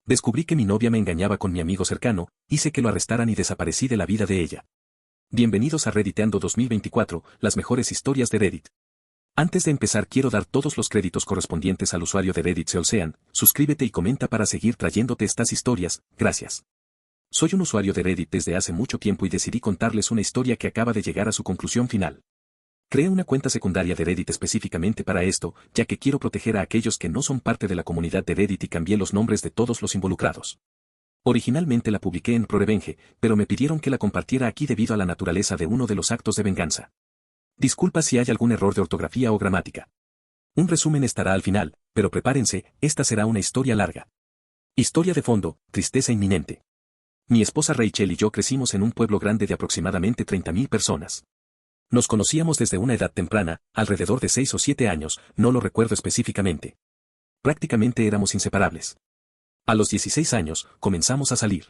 Descubrí que mi novia me engañaba con mi amigo cercano, hice que lo arrestaran y desaparecí de la vida de ella. Bienvenidos a Redditeando 2024, las mejores historias de Reddit. Antes de empezar quiero dar todos los créditos correspondientes al usuario de Reddit Seolsean, suscríbete y comenta para seguir trayéndote estas historias, gracias. Soy un usuario de Reddit desde hace mucho tiempo y decidí contarles una historia que acaba de llegar a su conclusión final. Creé una cuenta secundaria de Reddit específicamente para esto, ya que quiero proteger a aquellos que no son parte de la comunidad de Reddit y cambié los nombres de todos los involucrados. Originalmente la publiqué en ProRevenge, pero me pidieron que la compartiera aquí debido a la naturaleza de uno de los actos de venganza. Disculpa si hay algún error de ortografía o gramática. Un resumen estará al final, pero prepárense, esta será una historia larga. Historia de fondo, tristeza inminente. Mi esposa Rachel y yo crecimos en un pueblo grande de aproximadamente 30.000 personas. Nos conocíamos desde una edad temprana, alrededor de 6 o 7 años, no lo recuerdo específicamente. Prácticamente éramos inseparables. A los 16 años, comenzamos a salir.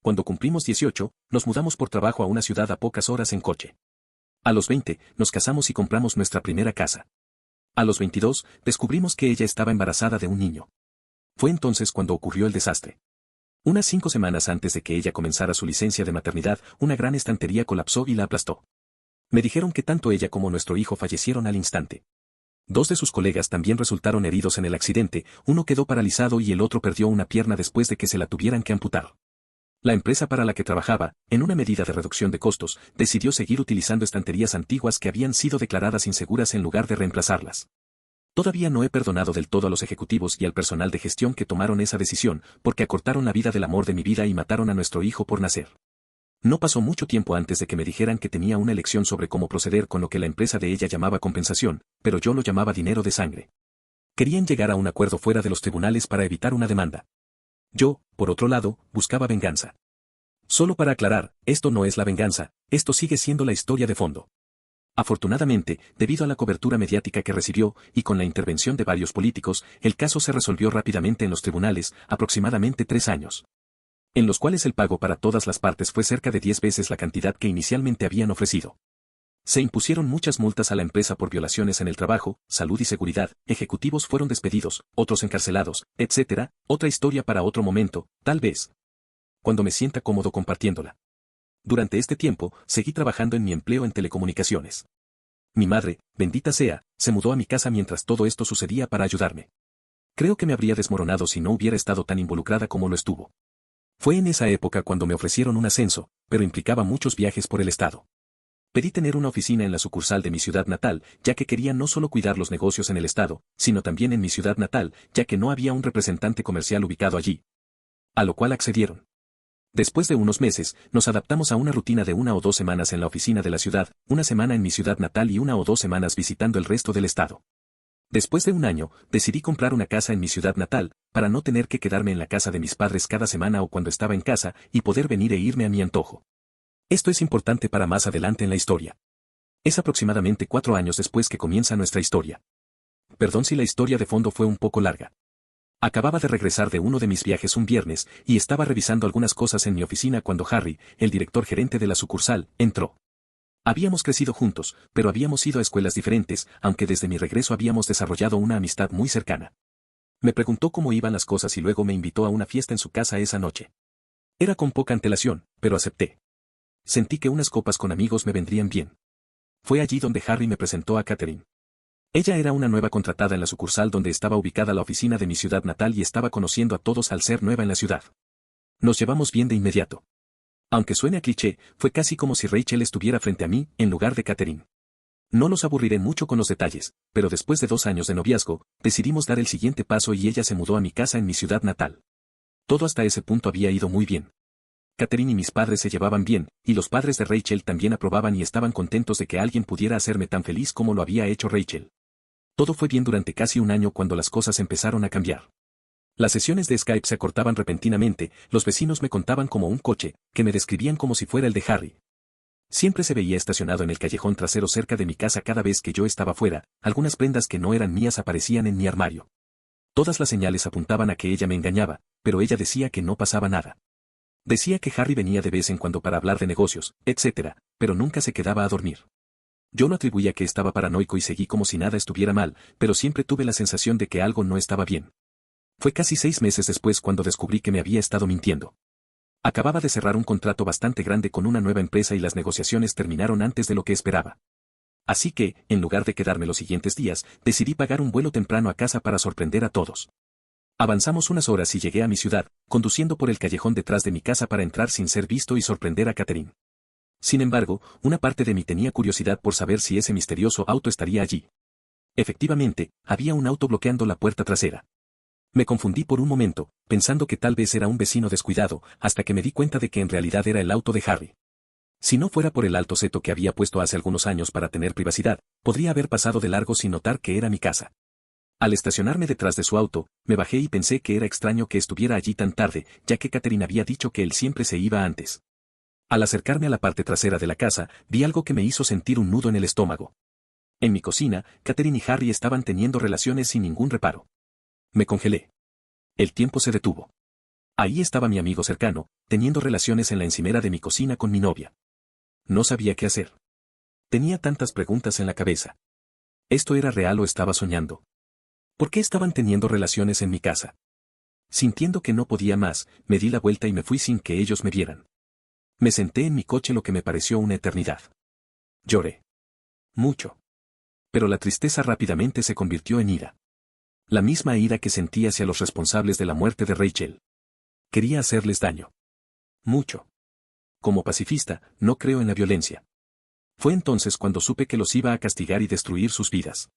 Cuando cumplimos 18, nos mudamos por trabajo a una ciudad a pocas horas en coche. A los 20, nos casamos y compramos nuestra primera casa. A los 22, descubrimos que ella estaba embarazada de un niño. Fue entonces cuando ocurrió el desastre. Unas 5 semanas antes de que ella comenzara su licencia de maternidad, una gran estantería colapsó y la aplastó. Me dijeron que tanto ella como nuestro hijo fallecieron al instante. 2 de sus colegas también resultaron heridos en el accidente, uno quedó paralizado y el otro perdió una pierna después de que se la tuvieran que amputar. La empresa para la que trabajaba, en una medida de reducción de costos, decidió seguir utilizando estanterías antiguas que habían sido declaradas inseguras en lugar de reemplazarlas. Todavía no he perdonado del todo a los ejecutivos y al personal de gestión que tomaron esa decisión, porque acortaron la vida del amor de mi vida y mataron a nuestro hijo por nacer. No pasó mucho tiempo antes de que me dijeran que tenía una elección sobre cómo proceder con lo que la empresa de ella llamaba compensación, pero yo lo llamaba dinero de sangre. Querían llegar a un acuerdo fuera de los tribunales para evitar una demanda. Yo, por otro lado, buscaba venganza. Solo para aclarar, esto no es la venganza, esto sigue siendo la historia de fondo. Afortunadamente, debido a la cobertura mediática que recibió, y con la intervención de varios políticos, el caso se resolvió rápidamente en los tribunales, aproximadamente 3 años. En los cuales el pago para todas las partes fue cerca de 10 veces la cantidad que inicialmente habían ofrecido. Se impusieron muchas multas a la empresa por violaciones en el trabajo, salud y seguridad, ejecutivos fueron despedidos, otros encarcelados, etc., otra historia para otro momento, tal vez. Cuando me sienta cómodo compartiéndola. Durante este tiempo, seguí trabajando en mi empleo en telecomunicaciones. Mi madre, bendita sea, se mudó a mi casa mientras todo esto sucedía para ayudarme. Creo que me habría desmoronado si no hubiera estado tan involucrada como lo estuvo. Fue en esa época cuando me ofrecieron un ascenso, pero implicaba muchos viajes por el estado. Pedí tener una oficina en la sucursal de mi ciudad natal, ya que quería no solo cuidar los negocios en el estado, sino también en mi ciudad natal, ya que no había un representante comercial ubicado allí. A lo cual accedieron. Después de unos meses, nos adaptamos a una rutina de 1 o 2 semanas en la oficina de la ciudad, 1 semana en mi ciudad natal y 1 o 2 semanas visitando el resto del estado. Después de un año, decidí comprar una casa en mi ciudad natal, para no tener que quedarme en la casa de mis padres cada semana o cuando estaba en casa, y poder venir e irme a mi antojo. Esto es importante para más adelante en la historia. Es aproximadamente 4 años después que comienza nuestra historia. Perdón si la historia de fondo fue un poco larga. Acababa de regresar de uno de mis viajes un viernes, y estaba revisando algunas cosas en mi oficina cuando Harry, el director gerente de la sucursal, entró. Habíamos crecido juntos, pero habíamos ido a escuelas diferentes, aunque desde mi regreso habíamos desarrollado una amistad muy cercana. Me preguntó cómo iban las cosas y luego me invitó a una fiesta en su casa esa noche. Era con poca antelación, pero acepté. Sentí que unas copas con amigos me vendrían bien. Fue allí donde Harry me presentó a Catherine. Ella era una nueva contratada en la sucursal donde estaba ubicada la oficina de mi ciudad natal y estaba conociendo a todos al ser nueva en la ciudad. Nos llevamos bien de inmediato. Aunque suene a cliché, fue casi como si Rachel estuviera frente a mí, en lugar de Catherine. No los aburriré mucho con los detalles, pero después de 2 años de noviazgo, decidimos dar el siguiente paso y ella se mudó a mi casa en mi ciudad natal. Todo hasta ese punto había ido muy bien. Catherine y mis padres se llevaban bien, y los padres de Rachel también aprobaban y estaban contentos de que alguien pudiera hacerme tan feliz como lo había hecho Rachel. Todo fue bien durante casi un año cuando las cosas empezaron a cambiar. Las sesiones de Skype se acortaban repentinamente, los vecinos me contaban como un coche, que me describían como si fuera el de Harry. Siempre se veía estacionado en el callejón trasero cerca de mi casa cada vez que yo estaba fuera, algunas prendas que no eran mías aparecían en mi armario. Todas las señales apuntaban a que ella me engañaba, pero ella decía que no pasaba nada. Decía que Harry venía de vez en cuando para hablar de negocios, etc., pero nunca se quedaba a dormir. Yo lo atribuía que estaba paranoico y seguí como si nada estuviera mal, pero siempre tuve la sensación de que algo no estaba bien. Fue casi 6 meses después cuando descubrí que me había estado mintiendo. Acababa de cerrar un contrato bastante grande con una nueva empresa y las negociaciones terminaron antes de lo que esperaba. Así que, en lugar de quedarme los siguientes días, decidí pagar un vuelo temprano a casa para sorprender a todos. Avanzamos unas horas y llegué a mi ciudad, conduciendo por el callejón detrás de mi casa para entrar sin ser visto y sorprender a Catherine. Sin embargo, una parte de mí tenía curiosidad por saber si ese misterioso auto estaría allí. Efectivamente, había un auto bloqueando la puerta trasera. Me confundí por un momento, pensando que tal vez era un vecino descuidado, hasta que me di cuenta de que en realidad era el auto de Harry. Si no fuera por el alto seto que había puesto hace algunos años para tener privacidad, podría haber pasado de largo sin notar que era mi casa. Al estacionarme detrás de su auto, me bajé y pensé que era extraño que estuviera allí tan tarde, ya que Catherine había dicho que él siempre se iba antes. Al acercarme a la parte trasera de la casa, vi algo que me hizo sentir un nudo en el estómago. En mi cocina, Catherine y Harry estaban teniendo relaciones sin ningún reparo. Me congelé. El tiempo se detuvo. Ahí estaba mi amigo cercano, teniendo relaciones en la encimera de mi cocina con mi novia. No sabía qué hacer. Tenía tantas preguntas en la cabeza. ¿Esto era real o estaba soñando? ¿Por qué estaban teniendo relaciones en mi casa? Sintiendo que no podía más, me di la vuelta y me fui sin que ellos me vieran. Me senté en mi coche lo que me pareció una eternidad. Lloré. Mucho. Pero la tristeza rápidamente se convirtió en ira. La misma ira que sentí hacia los responsables de la muerte de Rachel. Quería hacerles daño. Mucho. Como pacifista, no creo en la violencia. Fue entonces cuando supe que los iba a castigar y destruir sus vidas.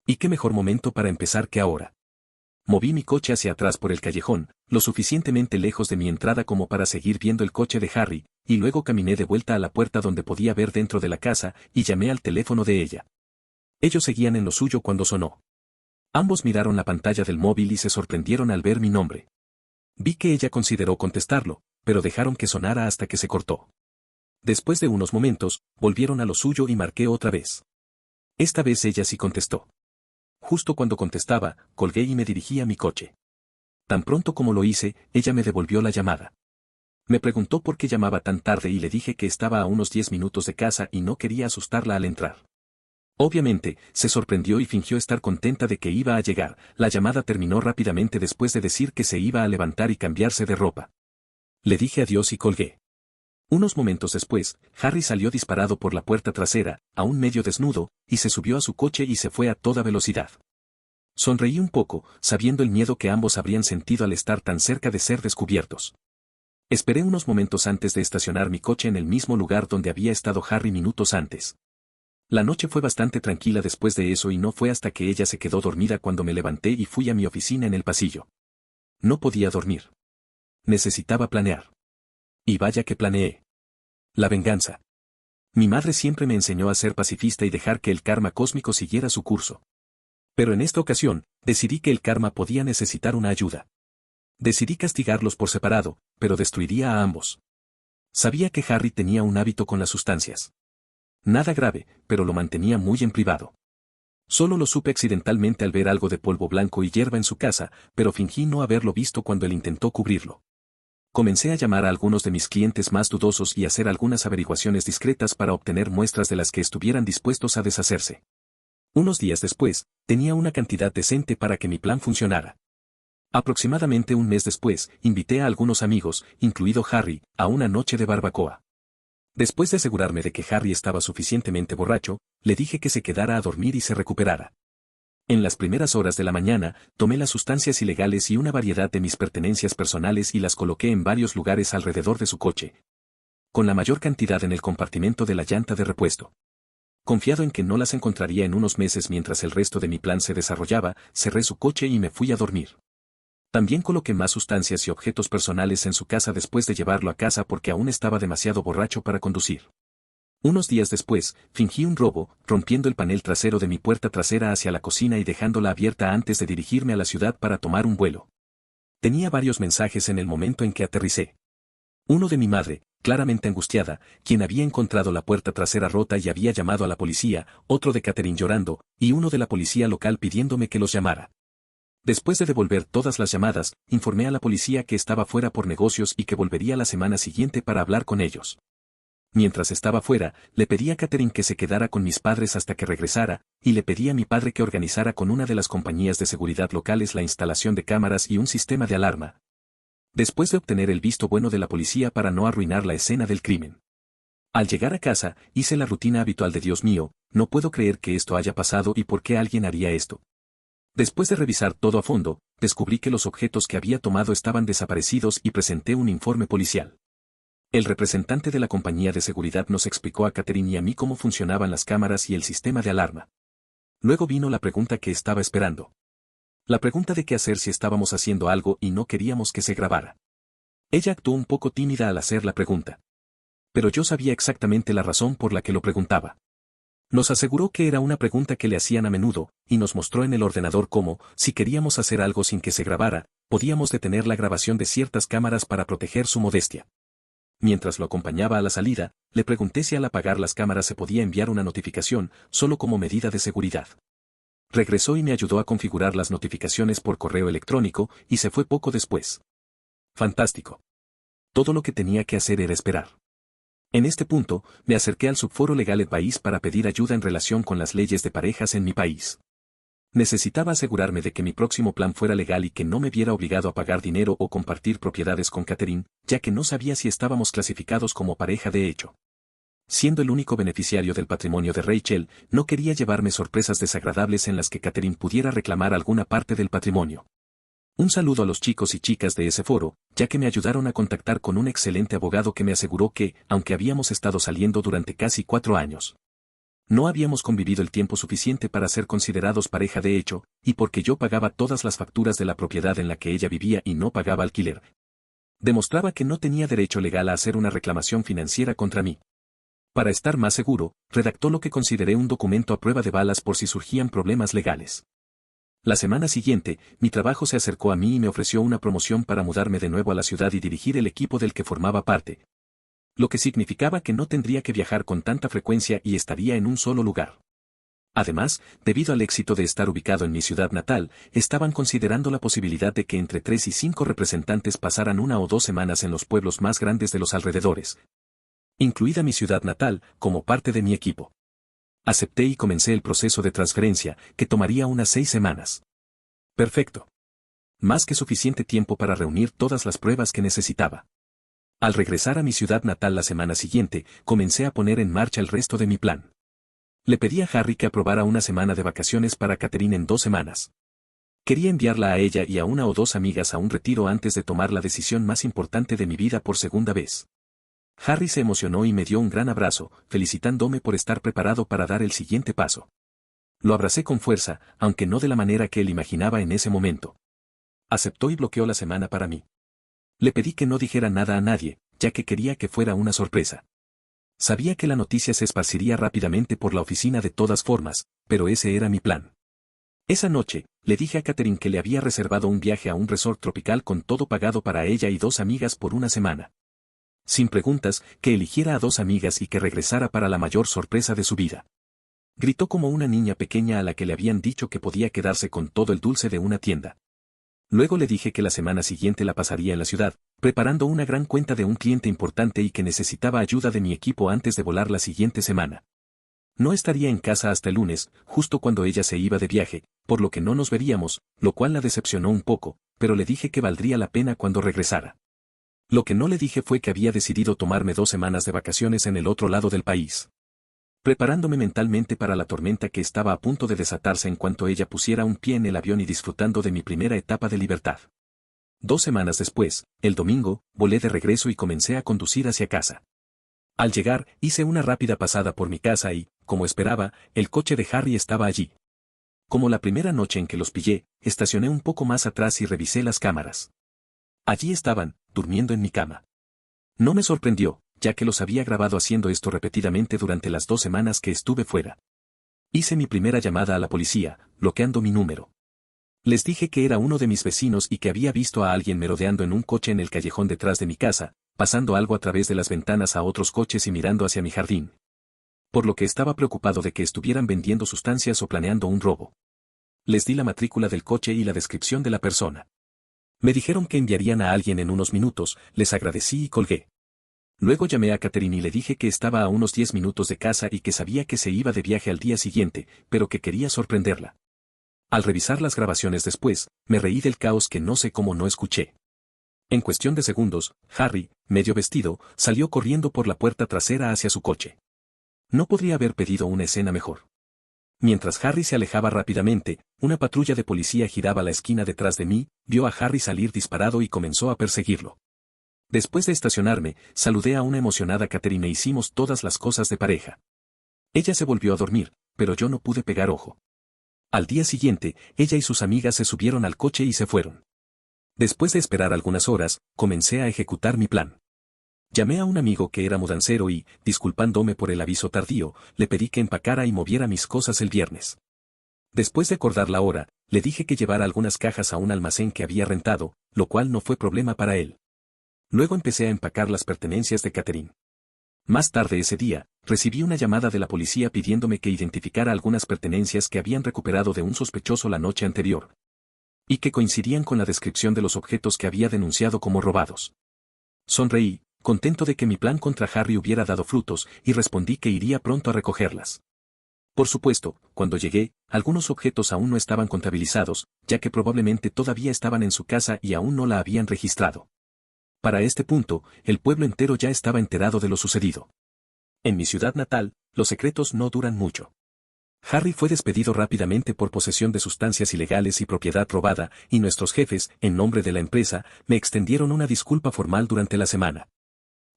¿Y qué mejor momento para empezar que ahora? Moví mi coche hacia atrás por el callejón, lo suficientemente lejos de mi entrada como para seguir viendo el coche de Harry, y luego caminé de vuelta a la puerta donde podía ver dentro de la casa, y llamé al teléfono de ella. Ellos seguían en lo suyo cuando sonó. Ambos miraron la pantalla del móvil y se sorprendieron al ver mi nombre. Vi que ella consideró contestarlo, pero dejaron que sonara hasta que se cortó. Después de unos momentos, volvieron a lo suyo y marqué otra vez. Esta vez ella sí contestó. Justo cuando contestaba, colgué y me dirigí a mi coche. Tan pronto como lo hice, ella me devolvió la llamada. Me preguntó por qué llamaba tan tarde y le dije que estaba a unos 10 minutos de casa y no quería asustarla al entrar. Obviamente, se sorprendió y fingió estar contenta de que iba a llegar. La llamada terminó rápidamente después de decir que se iba a levantar y cambiarse de ropa. Le dije adiós y colgué. Unos momentos después, Harry salió disparado por la puerta trasera, aún medio desnudo, y se subió a su coche y se fue a toda velocidad. Sonreí un poco, sabiendo el miedo que ambos habrían sentido al estar tan cerca de ser descubiertos. Esperé unos momentos antes de estacionar mi coche en el mismo lugar donde había estado Harry minutos antes. La noche fue bastante tranquila después de eso y no fue hasta que ella se quedó dormida cuando me levanté y fui a mi oficina en el pasillo. No podía dormir. Necesitaba planear. Y vaya que planeé. La venganza. Mi madre siempre me enseñó a ser pacifista y dejar que el karma cósmico siguiera su curso. Pero en esta ocasión, decidí que el karma podía necesitar una ayuda. Decidí castigarlos por separado, pero destruiría a ambos. Sabía que Harry tenía un hábito con las sustancias. Nada grave, pero lo mantenía muy en privado. Solo lo supe accidentalmente al ver algo de polvo blanco y hierba en su casa, pero fingí no haberlo visto cuando él intentó cubrirlo. Comencé a llamar a algunos de mis clientes más dudosos y hacer algunas averiguaciones discretas para obtener muestras de las que estuvieran dispuestos a deshacerse. Unos días después, tenía una cantidad decente para que mi plan funcionara. Aproximadamente un mes después, invité a algunos amigos, incluido Harry, a una noche de barbacoa. Después de asegurarme de que Harry estaba suficientemente borracho, le dije que se quedara a dormir y se recuperara. En las primeras horas de la mañana, tomé las sustancias ilegales y una variedad de mis pertenencias personales y las coloqué en varios lugares alrededor de su coche. Con la mayor cantidad en el compartimento de la llanta de repuesto. Confiado en que no las encontraría en unos meses mientras el resto de mi plan se desarrollaba, cerré su coche y me fui a dormir. También coloqué más sustancias y objetos personales en su casa después de llevarlo a casa porque aún estaba demasiado borracho para conducir. Unos días después, fingí un robo, rompiendo el panel trasero de mi puerta trasera hacia la cocina y dejándola abierta antes de dirigirme a la ciudad para tomar un vuelo. Tenía varios mensajes en el momento en que aterricé. Uno de mi madre, claramente angustiada, quien había encontrado la puerta trasera rota y había llamado a la policía, otro de Catherine llorando, y uno de la policía local pidiéndome que los llamara. Después de devolver todas las llamadas, informé a la policía que estaba fuera por negocios y que volvería la semana siguiente para hablar con ellos. Mientras estaba fuera, le pedí a Catherine que se quedara con mis padres hasta que regresara, y le pedí a mi padre que organizara con una de las compañías de seguridad locales la instalación de cámaras y un sistema de alarma. Después de obtener el visto bueno de la policía para no arruinar la escena del crimen. Al llegar a casa, hice la rutina habitual de Dios mío, no puedo creer que esto haya pasado y por qué alguien haría esto. Después de revisar todo a fondo, descubrí que los objetos que había tomado estaban desaparecidos y presenté un informe policial. El representante de la compañía de seguridad nos explicó a Catherine y a mí cómo funcionaban las cámaras y el sistema de alarma. Luego vino la pregunta que estaba esperando. La pregunta de qué hacer si estábamos haciendo algo y no queríamos que se grabara. Ella actuó un poco tímida al hacer la pregunta. Pero yo sabía exactamente la razón por la que lo preguntaba. Nos aseguró que era una pregunta que le hacían a menudo, y nos mostró en el ordenador cómo, si queríamos hacer algo sin que se grabara, podíamos detener la grabación de ciertas cámaras para proteger su modestia. Mientras lo acompañaba a la salida, le pregunté si al apagar las cámaras se podía enviar una notificación, solo como medida de seguridad. Regresó y me ayudó a configurar las notificaciones por correo electrónico, y se fue poco después. Fantástico. Todo lo que tenía que hacer era esperar. En este punto, me acerqué al subforo legal del país para pedir ayuda en relación con las leyes de parejas en mi país. Necesitaba asegurarme de que mi próximo plan fuera legal y que no me viera obligado a pagar dinero o compartir propiedades con Catherine, ya que no sabía si estábamos clasificados como pareja de hecho. Siendo el único beneficiario del patrimonio de Rachel, no quería llevarme sorpresas desagradables en las que Catherine pudiera reclamar alguna parte del patrimonio. Un saludo a los chicos y chicas de ese foro, ya que me ayudaron a contactar con un excelente abogado que me aseguró que, aunque habíamos estado saliendo durante casi 4 años, no habíamos convivido el tiempo suficiente para ser considerados pareja de hecho, y porque yo pagaba todas las facturas de la propiedad en la que ella vivía y no pagaba alquiler. Demostraba que no tenía derecho legal a hacer una reclamación financiera contra mí. Para estar más seguro, redactó lo que consideré un documento a prueba de balas por si surgían problemas legales. La semana siguiente, mi trabajo se acercó a mí y me ofreció una promoción para mudarme de nuevo a la ciudad y dirigir el equipo del que formaba parte. Lo que significaba que no tendría que viajar con tanta frecuencia y estaría en un solo lugar. Además, debido al éxito de estar ubicado en mi ciudad natal, estaban considerando la posibilidad de que entre 3 y 5 representantes pasaran 1 o 2 semanas en los pueblos más grandes de los alrededores, incluida mi ciudad natal, como parte de mi equipo. Acepté y comencé el proceso de transferencia, que tomaría unas 6 semanas. Perfecto. Más que suficiente tiempo para reunir todas las pruebas que necesitaba. Al regresar a mi ciudad natal la semana siguiente, comencé a poner en marcha el resto de mi plan. Le pedí a Harry que aprobara una semana de vacaciones para Catherine en 2 semanas. Quería enviarla a ella y a 1 o 2 amigas a un retiro antes de tomar la decisión más importante de mi vida por segunda vez. Harry se emocionó y me dio un gran abrazo, felicitándome por estar preparado para dar el siguiente paso. Lo abracé con fuerza, aunque no de la manera que él imaginaba en ese momento. Aceptó y bloqueó la semana para mí. Le pedí que no dijera nada a nadie, ya que quería que fuera una sorpresa. Sabía que la noticia se esparciría rápidamente por la oficina de todas formas, pero ese era mi plan. Esa noche, le dije a Catherine que le había reservado un viaje a un resort tropical con todo pagado para ella y 2 amigas por una semana. Sin preguntas, que eligiera a 2 amigas y que regresara para la mayor sorpresa de su vida. Gritó como una niña pequeña a la que le habían dicho que podía quedarse con todo el dulce de una tienda. Luego le dije que la semana siguiente la pasaría en la ciudad, preparando una gran cuenta de un cliente importante y que necesitaba ayuda de mi equipo antes de volar la siguiente semana. No estaría en casa hasta el lunes, justo cuando ella se iba de viaje, por lo que no nos veríamos, lo cual la decepcionó un poco, pero le dije que valdría la pena cuando regresara. Lo que no le dije fue que había decidido tomarme 2 semanas de vacaciones en el otro lado del país. Preparándome mentalmente para la tormenta que estaba a punto de desatarse en cuanto ella pusiera un pie en el avión y disfrutando de mi primera etapa de libertad. 2 semanas después, el domingo, volé de regreso y comencé a conducir hacia casa. Al llegar, hice una rápida pasada por mi casa y, como esperaba, el coche de Harry estaba allí. Como la primera noche en que los pillé, estacioné un poco más atrás y revisé las cámaras. Allí estaban, durmiendo en mi cama. No me sorprendió, ya que los había grabado haciendo esto repetidamente durante las 2 semanas que estuve fuera. Hice mi primera llamada a la policía, bloqueando mi número. Les dije que era uno de mis vecinos y que había visto a alguien merodeando en un coche en el callejón detrás de mi casa, pasando algo a través de las ventanas a otros coches y mirando hacia mi jardín. Por lo que estaba preocupado de que estuvieran vendiendo sustancias o planeando un robo. Les di la matrícula del coche y la descripción de la persona. Me dijeron que enviarían a alguien en unos minutos, les agradecí y colgué. Luego llamé a Catherine y le dije que estaba a unos 10 minutos de casa y que sabía que se iba de viaje al día siguiente, pero que quería sorprenderla. Al revisar las grabaciones después, me reí del caos que no sé cómo no escuché. En cuestión de segundos, Harry, medio vestido, salió corriendo por la puerta trasera hacia su coche. No podría haber pedido una escena mejor. Mientras Harry se alejaba rápidamente, una patrulla de policía giraba la esquina detrás de mí, vio a Harry salir disparado y comenzó a perseguirlo. Después de estacionarme, saludé a una emocionada Catherine e hicimos todas las cosas de pareja. Ella se volvió a dormir, pero yo no pude pegar ojo. Al día siguiente, ella y sus amigas se subieron al coche y se fueron. Después de esperar algunas horas, comencé a ejecutar mi plan. Llamé a un amigo que era mudancero y, disculpándome por el aviso tardío, le pedí que empacara y moviera mis cosas el viernes. Después de acordar la hora, le dije que llevara algunas cajas a un almacén que había rentado, lo cual no fue problema para él. Luego empecé a empacar las pertenencias de Catherine. Más tarde ese día, recibí una llamada de la policía pidiéndome que identificara algunas pertenencias que habían recuperado de un sospechoso la noche anterior. Y que coincidían con la descripción de los objetos que había denunciado como robados. Sonreí, contento de que mi plan contra Harry hubiera dado frutos, y respondí que iría pronto a recogerlas. Por supuesto, cuando llegué, algunos objetos aún no estaban contabilizados, ya que probablemente todavía estaban en su casa y aún no la habían registrado. Para este punto, el pueblo entero ya estaba enterado de lo sucedido. En mi ciudad natal, los secretos no duran mucho. Harry fue despedido rápidamente por posesión de sustancias ilegales y propiedad robada, y nuestros jefes, en nombre de la empresa, me extendieron una disculpa formal durante la semana.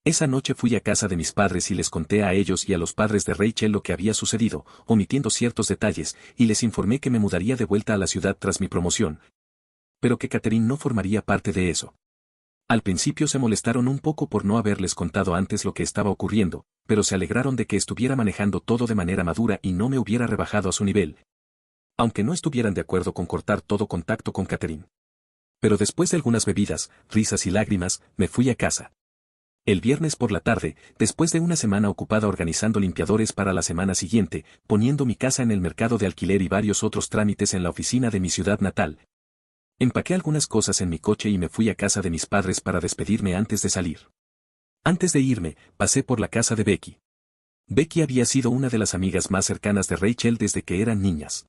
Esa noche fui a casa de mis padres y les conté a ellos y a los padres de Rachel lo que había sucedido, omitiendo ciertos detalles, y les informé que me mudaría de vuelta a la ciudad tras mi promoción, pero que Catherine no formaría parte de eso. Al principio se molestaron un poco por no haberles contado antes lo que estaba ocurriendo, pero se alegraron de que estuviera manejando todo de manera madura y no me hubiera rebajado a su nivel. Aunque no estuvieran de acuerdo con cortar todo contacto con Catherine. Pero después de algunas bebidas, risas y lágrimas, me fui a casa. El viernes por la tarde, después de una semana ocupada organizando limpiadores para la semana siguiente, poniendo mi casa en el mercado de alquiler y varios otros trámites en la oficina de mi ciudad natal, empaqué algunas cosas en mi coche y me fui a casa de mis padres para despedirme antes de salir. Antes de irme, pasé por la casa de Becky. Becky había sido una de las amigas más cercanas de Rachel desde que eran niñas.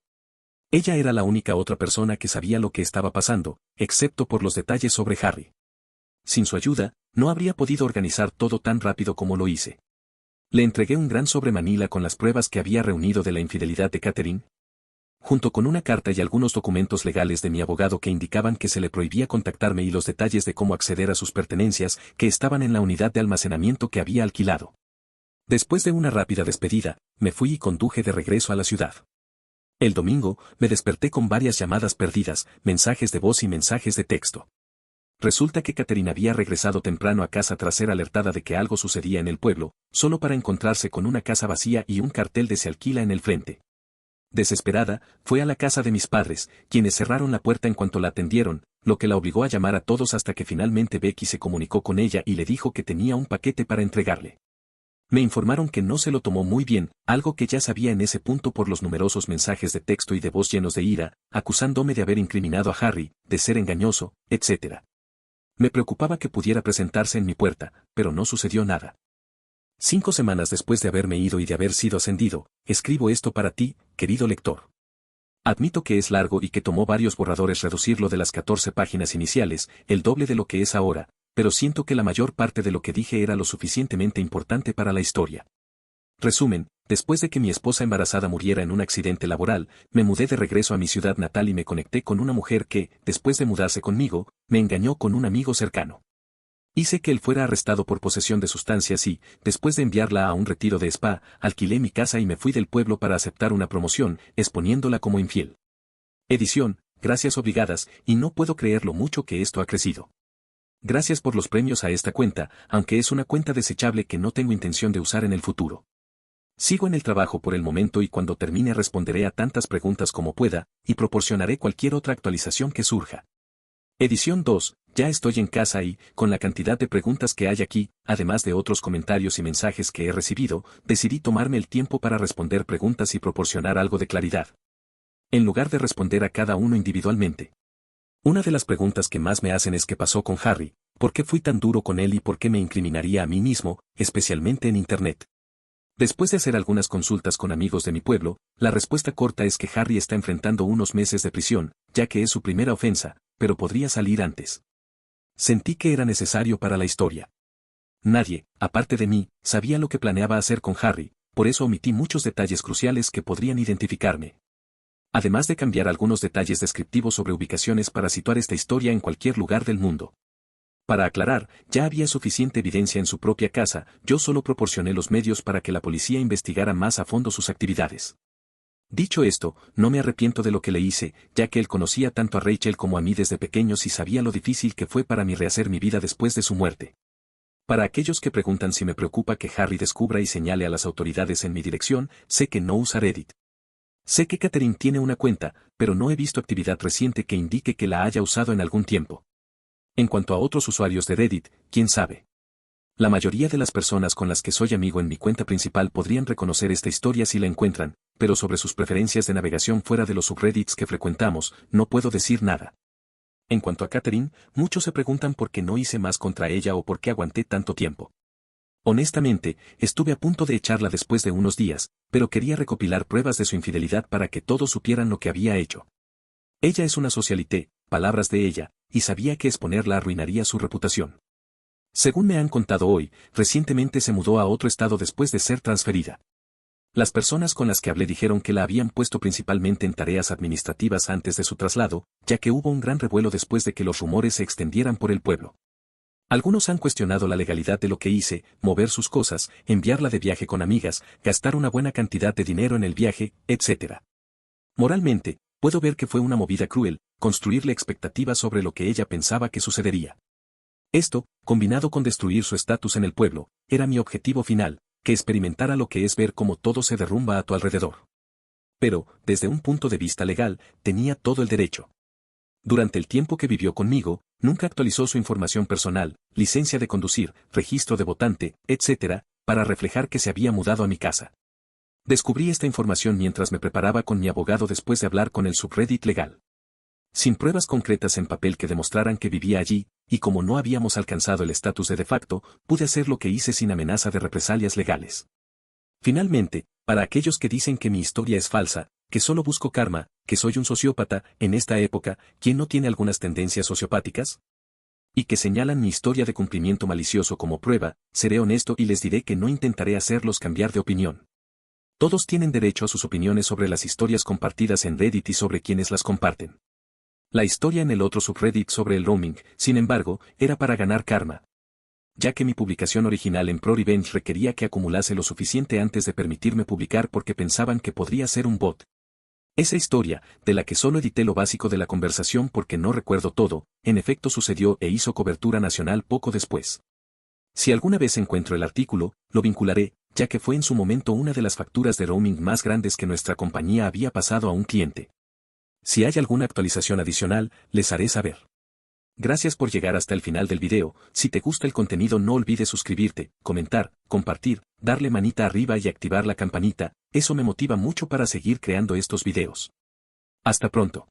Ella era la única otra persona que sabía lo que estaba pasando, excepto por los detalles sobre Harry. Sin su ayuda, no habría podido organizar todo tan rápido como lo hice. Le entregué un gran sobre Manila con las pruebas que había reunido de la infidelidad de Catherine, junto con una carta y algunos documentos legales de mi abogado que indicaban que se le prohibía contactarme y los detalles de cómo acceder a sus pertenencias que estaban en la unidad de almacenamiento que había alquilado. Después de una rápida despedida, me fui y conduje de regreso a la ciudad. El domingo, me desperté con varias llamadas perdidas, mensajes de voz y mensajes de texto. Resulta que Catherine había regresado temprano a casa tras ser alertada de que algo sucedía en el pueblo, solo para encontrarse con una casa vacía y un cartel de "se alquila" en el frente. Desesperada, fue a la casa de mis padres, quienes cerraron la puerta en cuanto la atendieron, lo que la obligó a llamar a todos hasta que finalmente Becky se comunicó con ella y le dijo que tenía un paquete para entregarle. Me informaron que no se lo tomó muy bien, algo que ya sabía en ese punto por los numerosos mensajes de texto y de voz llenos de ira, acusándome de haber incriminado a Harry, de ser engañoso, etc. Me preocupaba que pudiera presentarse en mi puerta, pero no sucedió nada. 5 semanas después de haberme ido y de haber sido ascendido, escribo esto para ti, querido lector. Admito que es largo y que tomó varios borradores reducirlo de las 14 páginas iniciales, el doble de lo que es ahora, pero siento que la mayor parte de lo que dije era lo suficientemente importante para la historia. Resumen, después de que mi esposa embarazada muriera en un accidente laboral, me mudé de regreso a mi ciudad natal y me conecté con una mujer que, después de mudarse conmigo, me engañó con un amigo cercano. Hice que él fuera arrestado por posesión de sustancias y, después de enviarla a un retiro de spa, alquilé mi casa y me fui del pueblo para aceptar una promoción, exponiéndola como infiel. Edición, gracias obligadas, y no puedo creer lo mucho que esto ha crecido. Gracias por los premios a esta cuenta, aunque es una cuenta desechable que no tengo intención de usar en el futuro. Sigo en el trabajo por el momento y cuando termine responderé a tantas preguntas como pueda, y proporcionaré cualquier otra actualización que surja. Edición 2, ya estoy en casa y, con la cantidad de preguntas que hay aquí, además de otros comentarios y mensajes que he recibido, decidí tomarme el tiempo para responder preguntas y proporcionar algo de claridad. En lugar de responder a cada uno individualmente. Una de las preguntas que más me hacen es qué pasó con Harry, ¿Por qué fui tan duro con él y por qué me incriminaría a mí mismo, especialmente en Internet? Después de hacer algunas consultas con amigos de mi pueblo, la respuesta corta es que Harry está enfrentando unos meses de prisión, ya que es su primera ofensa, pero podría salir antes. Sentí que era necesario para la historia. Nadie, aparte de mí, sabía lo que planeaba hacer con Harry, por eso omití muchos detalles cruciales que podrían identificarme. Además de cambiar algunos detalles descriptivos sobre ubicaciones para situar esta historia en cualquier lugar del mundo. Para aclarar, ya había suficiente evidencia en su propia casa, yo solo proporcioné los medios para que la policía investigara más a fondo sus actividades. Dicho esto, no me arrepiento de lo que le hice, ya que él conocía tanto a Rachel como a mí desde pequeños y sabía lo difícil que fue para mí rehacer mi vida después de su muerte. Para aquellos que preguntan si me preocupa que Harry descubra y señale a las autoridades en mi dirección, sé que no usa Reddit. Sé que Catherine tiene una cuenta, pero no he visto actividad reciente que indique que la haya usado en algún tiempo. En cuanto a otros usuarios de Reddit, quién sabe. La mayoría de las personas con las que soy amigo en mi cuenta principal podrían reconocer esta historia si la encuentran, pero sobre sus preferencias de navegación fuera de los subreddits que frecuentamos, no puedo decir nada. En cuanto a Catherine, muchos se preguntan por qué no hice más contra ella o por qué aguanté tanto tiempo. Honestamente, estuve a punto de echarla después de unos días, pero quería recopilar pruebas de su infidelidad para que todos supieran lo que había hecho. Ella es una socialité, palabras de ella, y sabía que exponerla arruinaría su reputación. Según me han contado hoy, recientemente se mudó a otro estado después de ser transferida. Las personas con las que hablé dijeron que la habían puesto principalmente en tareas administrativas antes de su traslado, ya que hubo un gran revuelo después de que los rumores se extendieran por el pueblo. Algunos han cuestionado la legalidad de lo que hice, mover sus cosas, enviarla de viaje con amigas, gastar una buena cantidad de dinero en el viaje, etc. Moralmente, puedo ver que fue una movida cruel, construirle expectativas sobre lo que ella pensaba que sucedería. Esto, combinado con destruir su estatus en el pueblo, era mi objetivo final, que experimentara lo que es ver cómo todo se derrumba a tu alrededor. Pero, desde un punto de vista legal, tenía todo el derecho. Durante el tiempo que vivió conmigo, nunca actualizó su información personal, licencia de conducir, registro de votante, etc., para reflejar que se había mudado a mi casa. Descubrí esta información mientras me preparaba con mi abogado después de hablar con el subreddit legal. Sin pruebas concretas en papel que demostraran que vivía allí, y como no habíamos alcanzado el estatus de facto, pude hacer lo que hice sin amenaza de represalias legales. Finalmente, para aquellos que dicen que mi historia es falsa, que solo busco karma, que soy un sociópata, en esta época, ¿quién no tiene algunas tendencias sociopáticas? Y que señalan mi historia de cumplimiento malicioso como prueba, seré honesto y les diré que no intentaré hacerlos cambiar de opinión. Todos tienen derecho a sus opiniones sobre las historias compartidas en Reddit y sobre quienes las comparten. La historia en el otro subreddit sobre el roaming, sin embargo, era para ganar karma. Ya que mi publicación original en Pro Revenge requería que acumulase lo suficiente antes de permitirme publicar porque pensaban que podría ser un bot. Esa historia, de la que solo edité lo básico de la conversación porque no recuerdo todo, en efecto sucedió e hizo cobertura nacional poco después. Si alguna vez encuentro el artículo, lo vincularé, ya que fue en su momento una de las facturas de roaming más grandes que nuestra compañía había pasado a un cliente. Si hay alguna actualización adicional, les haré saber. Gracias por llegar hasta el final del video. Si te gusta el contenido no olvides suscribirte, comentar, compartir, darle manita arriba y activar la campanita, eso me motiva mucho para seguir creando estos videos. Hasta pronto.